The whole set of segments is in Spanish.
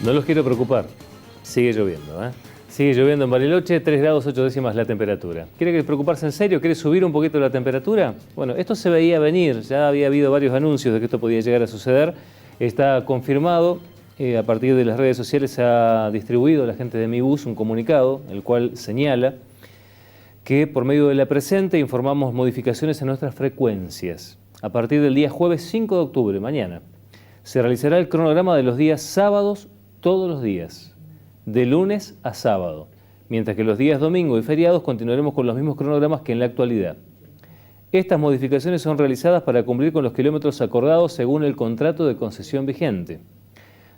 No los quiero preocupar, sigue lloviendo, ¿eh? Sigue lloviendo en Bariloche, 3 grados 8 décimas la temperatura. ¿Quiere preocuparse en serio? ¿Quiere subir un poquito la temperatura? Bueno, esto se veía venir, ya había habido varios anuncios de que esto podía llegar a suceder. Está confirmado, a partir de las redes sociales se ha distribuido la gente de Mi Bus un comunicado, el cual señala que por medio de la presente informamos modificaciones en nuestras frecuencias. A partir del día jueves 5 de octubre, mañana, se realizará el cronograma de los días sábados todos los días, de lunes a sábado, mientras que los días domingo y feriados continuaremos con los mismos cronogramas que en la actualidad. Estas modificaciones son realizadas para cumplir con los kilómetros acordados según el contrato de concesión vigente.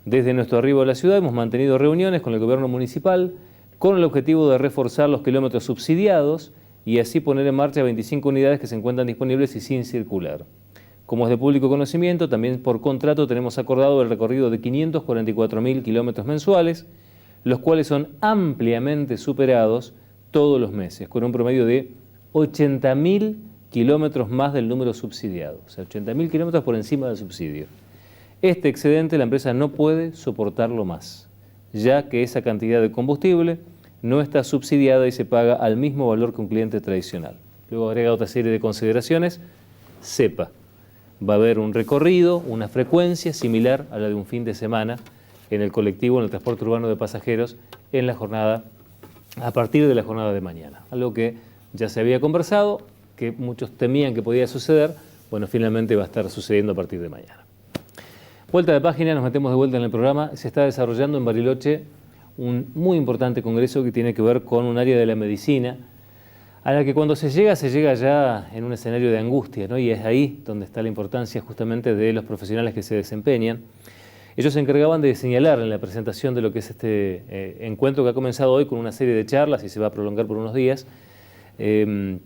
Desde nuestro arribo a la ciudad hemos mantenido reuniones con el gobierno municipal con el objetivo de reforzar los kilómetros subsidiados y así poner en marcha 25 unidades que se encuentran disponibles y sin circular. Como es de público conocimiento, también por contrato tenemos acordado el recorrido de 544.000 kilómetros mensuales, los cuales son ampliamente superados todos los meses, con un promedio de 80.000 kilómetros más del número subsidiado, o sea, 80.000 kilómetros por encima del subsidio. Este excedente la empresa no puede soportarlo más, ya que esa cantidad de combustible no está subsidiada y se paga al mismo valor que un cliente tradicional. Luego agrega otra serie de consideraciones. Sepa, va a haber un recorrido, una frecuencia similar a la de un fin de semana en el colectivo, en el transporte urbano de pasajeros, en la jornada, a partir de la jornada de mañana. Algo que ya se había conversado, que muchos temían que podía suceder, bueno, finalmente va a estar sucediendo a partir de mañana. Vuelta de página, nos metemos de vuelta en el programa. Se está desarrollando en Bariloche un muy importante congreso que tiene que ver con un área de la medicina, a la que cuando se llega ya en un escenario de angustia, ¿no? Y es ahí donde está la importancia justamente de los profesionales que se desempeñan. Ellos se encargaban de señalar en la presentación de lo que es este encuentro que ha comenzado hoy con una serie de charlas y se va a prolongar por unos días, que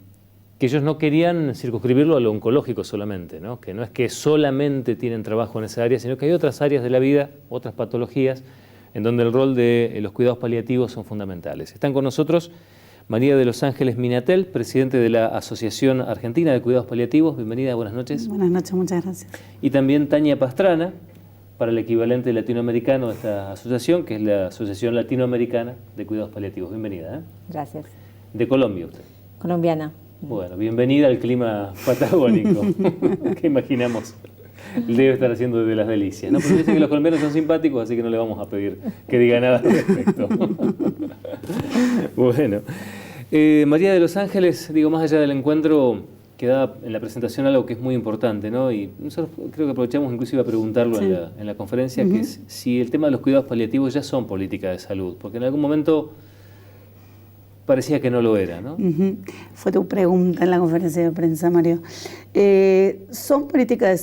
ellos no querían circunscribirlo a lo oncológico solamente, ¿no? Que no es que solamente tienen trabajo en esa área, sino que hay otras áreas de la vida, otras patologías, en donde el rol de los cuidados paliativos son fundamentales. Están con nosotros María de los Ángeles Minatel, presidente de la Asociación Argentina de Cuidados Paliativos. Bienvenida, buenas noches. Buenas noches, muchas gracias. Y también Tania Pastrana, para el equivalente latinoamericano de esta asociación, que es la Asociación Latinoamericana de Cuidados Paliativos. Bienvenida. Gracias. De Colombia usted. Colombiana. Bueno, bienvenida al clima patagónico, que imaginamos debe estar haciendo de las delicias, ¿no? Porque dicen que los colombianos son simpáticos, así que no le vamos a pedir que diga nada al respecto. Bueno, María de los Ángeles, digo, más allá del encuentro, queda en la presentación algo que es muy importante, ¿no? Y nosotros creo que aprovechamos inclusive a preguntarlo sí. en la conferencia, que es si el tema de los cuidados paliativos ya son política de salud, porque en algún momento parecía que no lo era, ¿no? Fue tu pregunta en la conferencia de prensa, Mario. Son políticas de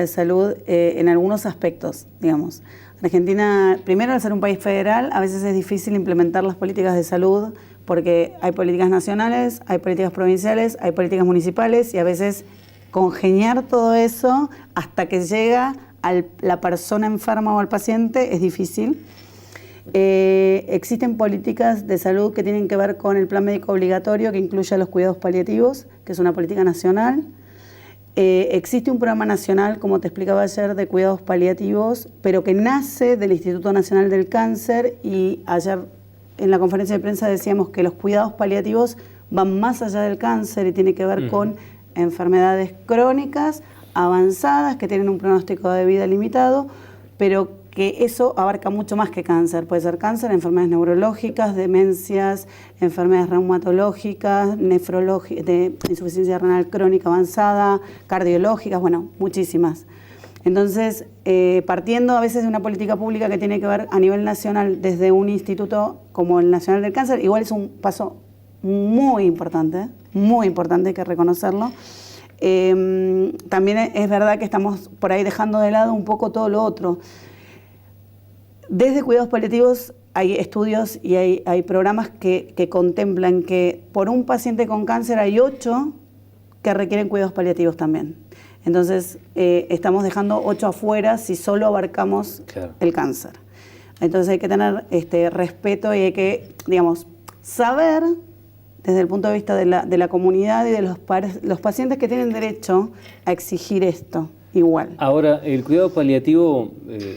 salud en algunos aspectos, digamos. Argentina, primero al ser un país federal, a veces es difícil implementar las políticas de salud porque hay políticas nacionales, hay políticas provinciales, hay políticas municipales y a veces congeniar todo eso hasta que llega a la persona enferma o al paciente es difícil. Existen políticas de salud que tienen que ver con el plan médico obligatorio que incluye a los cuidados paliativos, que es una política nacional. Existe un programa nacional, como te explicaba ayer, de cuidados paliativos, pero que nace del Instituto Nacional del Cáncer y ayer en la conferencia de prensa decíamos que los cuidados paliativos van más allá del cáncer y tiene que ver con enfermedades crónicas, avanzadas, que tienen un pronóstico de vida limitado, pero que eso abarca mucho más que cáncer. Puede ser cáncer, enfermedades neurológicas, demencias, enfermedades reumatológicas, de insuficiencia renal crónica avanzada, cardiológicas, bueno, muchísimas. Entonces, partiendo a veces de una política pública que tiene que ver a nivel nacional desde un instituto como el Nacional del Cáncer, igual es un paso muy importante, hay que reconocerlo. También es verdad que estamos por ahí dejando de lado un poco todo lo otro. Desde cuidados paliativos hay estudios y hay programas que contemplan que por un paciente con cáncer hay 8 que requieren cuidados paliativos también. Entonces, estamos dejando 8 afuera si solo abarcamos el cáncer. Entonces hay que tener respeto y hay que, digamos, saber desde el punto de vista de la comunidad y de los pacientes que tienen derecho a exigir esto igual. Ahora, el cuidado paliativo,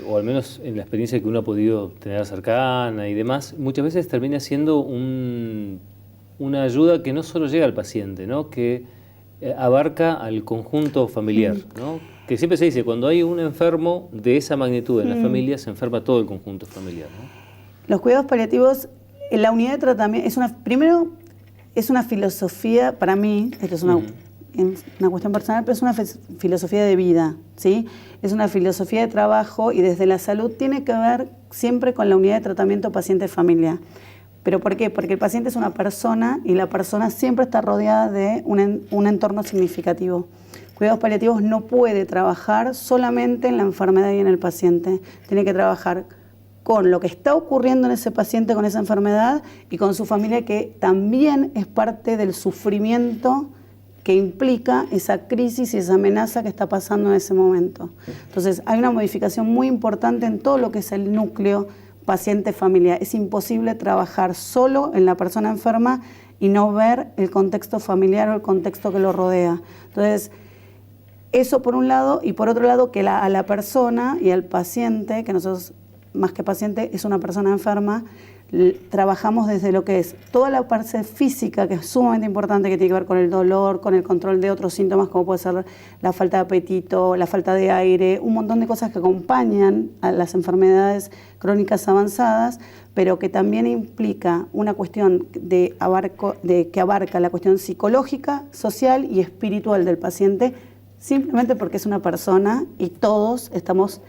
o al menos en la experiencia que uno ha podido tener cercana y demás, muchas veces termina siendo una ayuda que no solo llega al paciente, ¿no? Que abarca al conjunto familiar, ¿no? Que siempre se dice, cuando hay un enfermo de esa magnitud en la familia, se enferma todo el conjunto familiar, ¿no? Los cuidados paliativos, en la unidad de tratamiento, primero es una filosofía, para mí, esto es una cuestión personal, pero es una filosofía de vida, ¿sí? Es una filosofía de trabajo y desde la salud tiene que ver siempre con la unidad de tratamiento paciente-familia. ¿Pero por qué? Porque el paciente es una persona y la persona siempre está rodeada de un entorno significativo. Cuidados paliativos no puede trabajar solamente en la enfermedad y en el paciente. Tiene que trabajar con lo que está ocurriendo en ese paciente con esa enfermedad y con su familia, que también es parte del sufrimiento que implica esa crisis y esa amenaza que está pasando en ese momento. Entonces, hay una modificación muy importante en todo lo que es el núcleo paciente-familia. Es imposible trabajar solo en la persona enferma y no ver el contexto familiar o el contexto que lo rodea. Entonces, eso por un lado, y por otro lado, que a la persona y al paciente, que nosotros, más que paciente, es una persona enferma, trabajamos desde lo que es toda la parte física, que es sumamente importante, que tiene que ver con el dolor, con el control de otros síntomas, como puede ser la falta de apetito, la falta de aire, un montón de cosas que acompañan a las enfermedades crónicas avanzadas, pero que también implica una cuestión que abarca la cuestión psicológica, social y espiritual del paciente, simplemente porque es una persona y todos estamos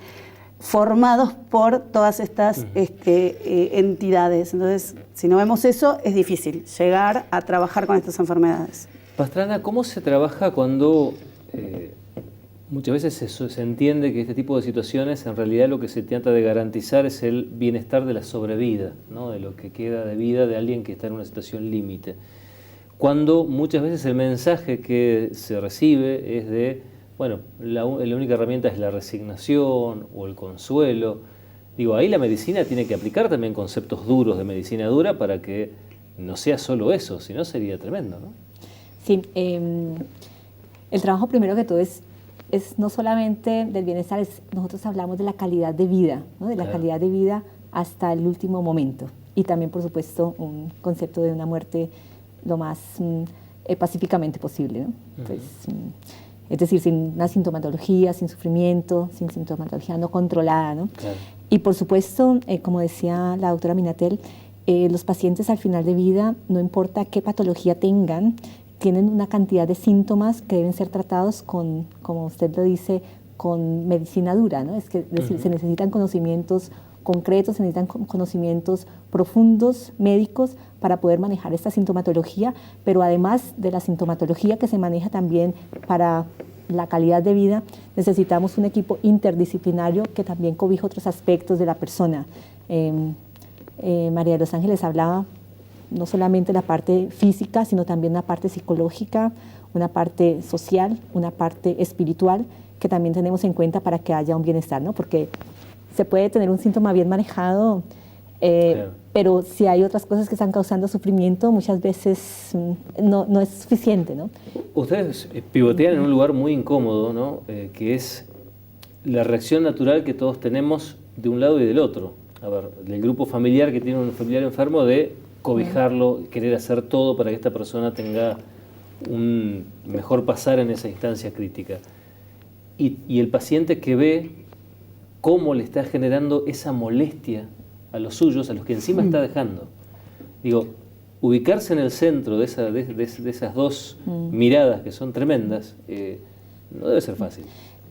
formados por todas estas entidades. Entonces, si no vemos eso, es difícil llegar a trabajar con estas enfermedades. Pastrana, ¿cómo se trabaja cuando muchas veces se entiende que este tipo de situaciones, en realidad lo que se trata de garantizar es el bienestar de la sobrevida, ¿no? De lo que queda de vida de alguien que está en una situación límite? Cuando muchas veces el mensaje que se recibe es de, bueno, la única herramienta es la resignación o el consuelo. Digo, ahí la medicina tiene que aplicar también conceptos duros de medicina dura para que no sea solo eso, si no sería tremendo, ¿no? Sí, el trabajo primero que todo es no solamente del bienestar, nosotros hablamos de la calidad de vida, ¿no? De la calidad de vida hasta el último momento. Y también, por supuesto, un concepto de una muerte lo más pacíficamente posible, ¿no? Entonces, es decir, sin una sintomatología, sin sufrimiento, sin sintomatología no controlada, ¿no? Claro. Y por supuesto, como decía la doctora Minatel, los pacientes al final de vida, no importa qué patología tengan, tienen una cantidad de síntomas que deben ser tratados con, como usted lo dice, con medicina dura, ¿no? Es decir, se necesitan conocimientos concretos, se necesitan conocimientos profundos, médicos, para poder manejar esta sintomatología, pero además de la sintomatología que se maneja también para la calidad de vida, necesitamos un equipo interdisciplinario que también cobija otros aspectos de la persona. María de los Ángeles hablaba no solamente de la parte física, sino también una parte psicológica, una parte social, una parte espiritual, que también tenemos en cuenta para que haya un bienestar, ¿no? Porque se puede tener un síntoma bien manejado, claro, pero si hay otras cosas que están causando sufrimiento, muchas veces no es suficiente, ¿no? Ustedes pivotean en un lugar muy incómodo, ¿no? Que es la reacción natural que todos tenemos de un lado y del otro. A ver, del grupo familiar que tiene un familiar enfermo, de cobijarlo, querer hacer todo para que esta persona tenga un mejor pasar en esa instancia crítica. Y el paciente que ve cómo le está generando esa molestia a los suyos, a los que encima está dejando. Digo, ubicarse en el centro de esas dos miradas que son tremendas, no debe ser fácil.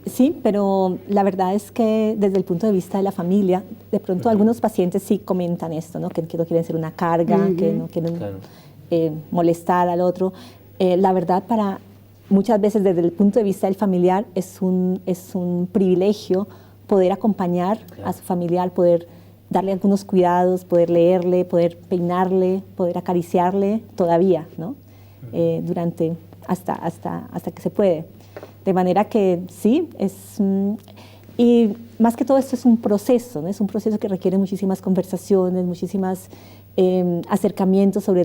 Sí, pero la verdad es que desde el punto de vista de la familia, de pronto algunos pacientes sí comentan esto, ¿no? Que no quieren ser una carga, que no quieren molestar al otro. La verdad, para muchas veces desde el punto de vista del familiar es un privilegio poder acompañar a su familiar, poder darle algunos cuidados, poder leerle, poder peinarle, poder acariciarle todavía, ¿no? Durante hasta que se puede. De manera que sí, y más que todo esto es un proceso, ¿no? Es un proceso que requiere muchísimas conversaciones, muchísimas acercamientos sobre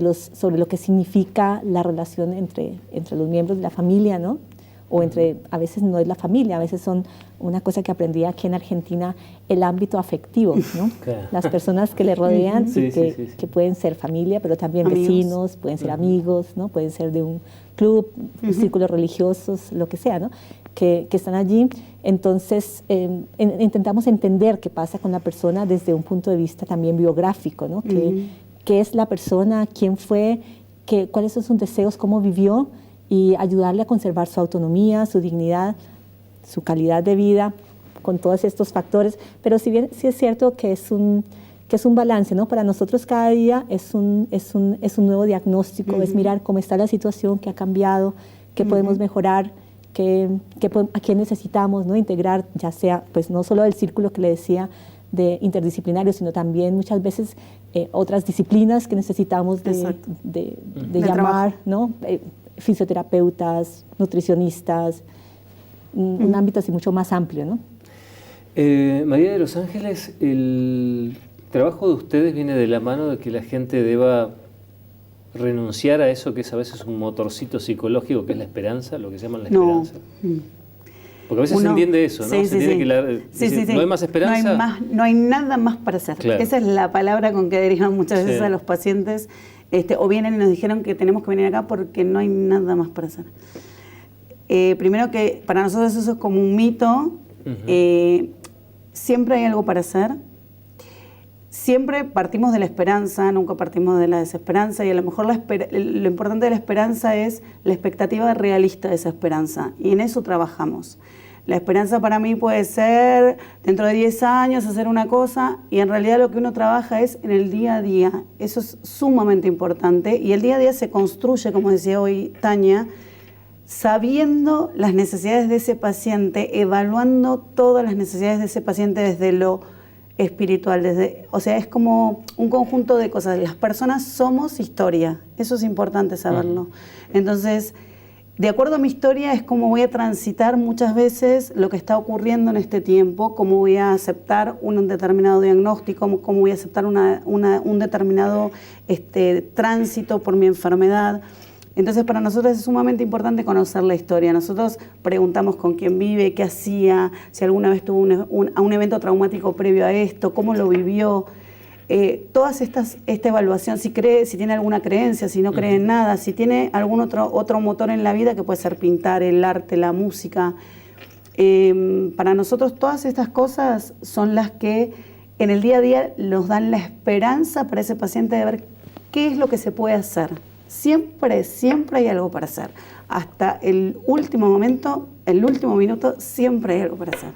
lo que significa la relación entre los miembros de la familia, ¿no? o entre, a veces no es la familia, a veces son una cosa que aprendí aquí en Argentina, el ámbito afectivo, ¿no? Claro. Las personas que le rodean Sí, y sí, sí. que pueden ser familia, pero también Amigos. vecinos, pueden ser amigos, ¿no? Pueden ser de un club, círculos religiosos, lo que sea, ¿no? Que están allí. Entonces, intentamos entender qué pasa con la persona desde un punto de vista también biográfico, ¿no? ¿Qué es la persona? ¿Quién fue? ¿Cuáles son sus deseos? ¿Cómo vivió? Y ayudarle a conservar su autonomía, su dignidad, su calidad de vida, con todos estos factores. Pero si bien sí es cierto que es un balance, ¿no? Para nosotros cada día es un nuevo diagnóstico, es mirar cómo está la situación, qué ha cambiado, qué podemos mejorar, a quién necesitamos, ¿no? Integrar, ya sea, pues no solo el círculo que le decía de interdisciplinario, sino también muchas veces otras disciplinas que necesitamos de llamar, ¿no? Fisioterapeutas, nutricionistas, un ámbito así mucho más amplio, ¿no? María de los Ángeles, el trabajo de ustedes viene de la mano de que la gente deba renunciar a eso que es a veces un motorcito psicológico, que es la esperanza, lo que llaman la esperanza. Porque a veces se entiende eso, ¿no? Sí, se tiene que no hay más esperanza. No hay nada más para hacer. Claro. Esa es la palabra con que derivan muchas veces a los pacientes, o vienen y nos dijeron que tenemos que venir acá porque no hay nada más para hacer. Primero que para nosotros eso es como un mito. Siempre hay algo para hacer. Siempre partimos de la esperanza, nunca partimos de la desesperanza, y a lo mejor lo importante de la esperanza es la expectativa realista de esa esperanza, y en eso trabajamos. La esperanza para mí puede ser dentro de 10 años hacer una cosa, y en realidad lo que uno trabaja es en el día a día. Eso es sumamente importante, y el día a día se construye, como decía hoy Tania, sabiendo las necesidades de ese paciente, evaluando todas las necesidades de ese paciente desde lo espiritual, o sea, es como un conjunto de cosas. Las personas somos historia, eso es importante saberlo. Entonces, de acuerdo a mi historia es como voy a transitar muchas veces lo que está ocurriendo en este tiempo, cómo voy a aceptar un determinado diagnóstico, cómo voy a aceptar un determinado tránsito por mi enfermedad. Entonces, para nosotros es sumamente importante conocer la historia. Nosotros preguntamos con quién vive, qué hacía, si alguna vez tuvo un evento traumático previo a esto, cómo lo vivió. Todas esta evaluación, si cree, si tiene alguna creencia, si no cree en nada, si tiene algún otro motor en la vida, que puede ser pintar, el arte, la música. Para nosotros todas estas cosas son las que en el día a día nos dan la esperanza para ese paciente de ver qué es lo que se puede hacer. Siempre hay algo para hacer. Hasta el último momento, el último minuto, siempre hay algo para hacer.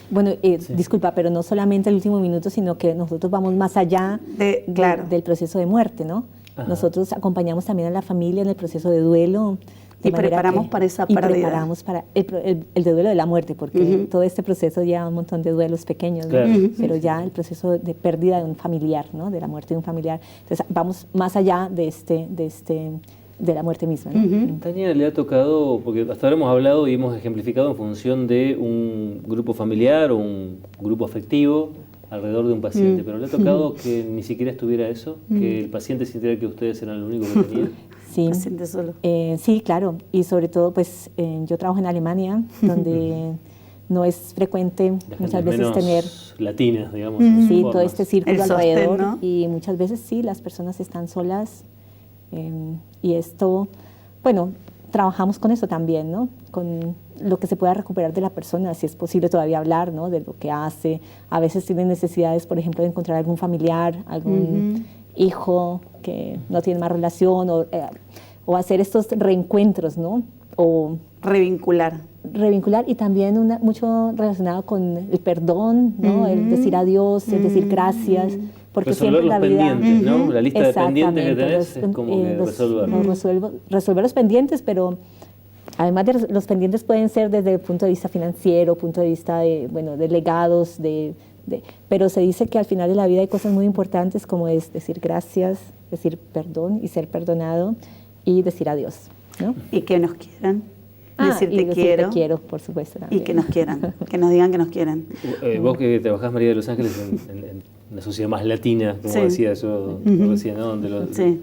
Bueno, disculpa, pero no solamente el último minuto, sino que nosotros vamos más allá del proceso de muerte, ¿no? Ajá. Nosotros acompañamos también a la familia en el proceso de duelo. Y preparamos para esa pérdida. Y preparamos para el de duelo de la muerte, porque todo este proceso lleva un montón de duelos pequeños, ¿no? Claro. Pero ya el proceso de pérdida de un familiar, ¿no? De la muerte de un familiar. Entonces vamos más allá de la muerte misma, ¿no? Tania, le ha tocado, porque hasta ahora hemos hablado y hemos ejemplificado en función de un grupo familiar o un grupo afectivo alrededor de un paciente, pero le ha tocado que ni siquiera estuviera eso, que el paciente sintiera que ustedes eran lo único que tenían. Sí, paciente solo. Sí, claro, y sobre todo, pues yo trabajo en Alemania, donde no es frecuente muchas veces tener latinas, digamos. Sí, todo este círculo alrededor, ¿no? Y muchas veces sí, las personas están solas, y esto, bueno, trabajamos con eso también, ¿no? Con lo que se pueda recuperar de la persona, si es posible todavía hablar, ¿no? De lo que hace. A veces tienen necesidades, por ejemplo, de encontrar algún familiar, algún hijo que no tiene más relación, o hacer estos reencuentros, ¿no? O revincular y también mucho relacionado con el perdón, ¿no? El decir adiós, el decir gracias, porque resolver siempre la los vida, pendientes, ¿no? La lista de pendientes que tenés es como que resolver los pendientes, pero además de los pendientes pueden ser desde el punto de vista financiero, punto de vista de legados, pero se dice que al final de la vida hay cosas muy importantes como es decir gracias, decir perdón y ser perdonado y decir adiós, ¿no? Y que nos quieran. Decir te quiero, por supuesto. También. Y que nos quieran, que nos digan que nos quieren. Vos que trabajás, María de los Ángeles, en una sociedad más latina, como decía yo recién, ¿no? Donde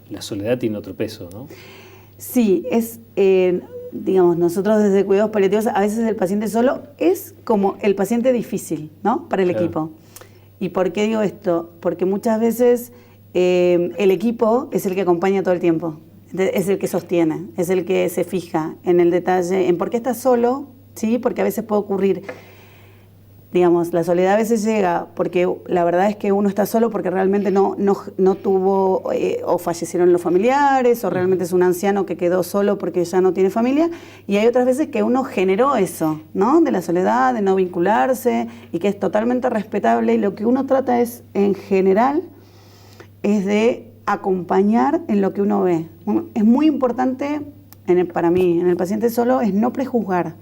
la soledad tiene otro peso, ¿no? Sí, digamos, nosotros desde cuidados paliativos, a veces el paciente solo es como el paciente difícil, ¿no? Para el equipo. ¿Y por qué digo esto? Porque muchas veces el equipo es el que acompaña todo el tiempo, es el que sostiene, es el que se fija en el detalle, en por qué estás solo, ¿sí? Porque a veces puede ocurrir, digamos, la soledad a veces llega porque la verdad es que uno está solo porque realmente no tuvo, o fallecieron los familiares, o realmente es un anciano que quedó solo porque ya no tiene familia, y hay otras veces que uno generó eso, ¿no? De la soledad, de no vincularse, y que es totalmente respetable, y lo que uno trata es, en general, es de acompañar en lo que uno ve. Es muy importante, para mí, en el paciente solo, es no prejuzgar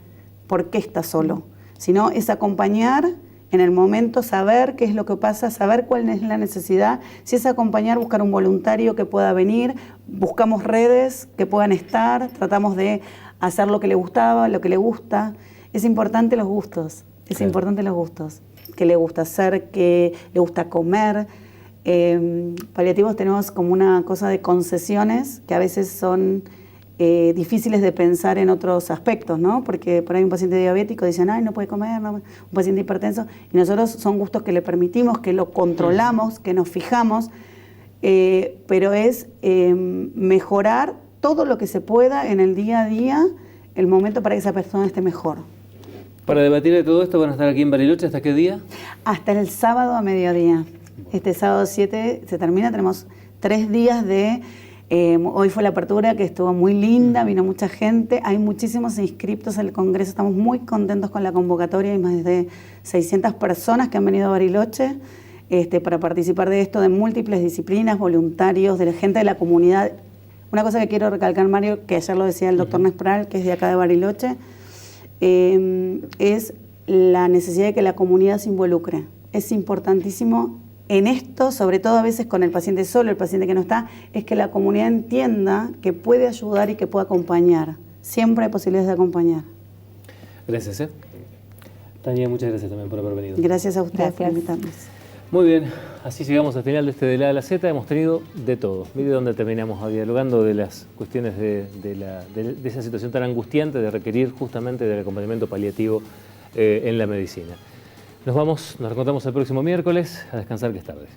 por qué está solo, sino es acompañar en el momento, saber qué es lo que pasa, saber cuál es la necesidad. Si es acompañar, buscar un voluntario que pueda venir, buscamos redes que puedan estar, tratamos de hacer lo que le gustaba, lo que le gusta. Es importante los gustos, es importante los gustos, qué le gusta hacer, qué le gusta comer. Paliativos tenemos como una cosa de concesiones que a veces son difíciles de pensar en otros aspectos, ¿no? Porque por ahí un paciente diabético dicen, ay, no puede comer, no, un paciente hipertenso, y nosotros son gustos que le permitimos, que lo controlamos, que nos fijamos, pero es mejorar todo lo que se pueda en el día a día, el momento para que esa persona esté mejor. Para debatir de todo esto van a estar aquí en Bariloche, ¿hasta qué día? Hasta el sábado a mediodía. Este sábado 7 se termina, tenemos 3 días de... hoy fue la apertura que estuvo muy linda, vino mucha gente, hay muchísimos inscriptos al Congreso, estamos muy contentos con la convocatoria, hay más de 600 personas que han venido a Bariloche para participar de esto, de múltiples disciplinas, voluntarios, de la gente de la comunidad. Una cosa que quiero recalcar, Mario, que ayer lo decía el doctor Nespral, que es de acá de Bariloche, es la necesidad de que la comunidad se involucre. Es importantísimo en esto, sobre todo a veces con el paciente solo, el paciente que no está, es que la comunidad entienda que puede ayudar y que puede acompañar. Siempre hay posibilidades de acompañar. Gracias. Tania, muchas gracias también por haber venido. Gracias a ustedes por invitarnos. Muy bien, así llegamos al final de este de la A a la Z. Hemos tenido de todo. Mire dónde terminamos dialogando de las cuestiones de esa situación tan angustiante de requerir justamente del acompañamiento paliativo en la medicina. Nos vamos, nos reencontramos el próximo miércoles. A descansar, que es tarde.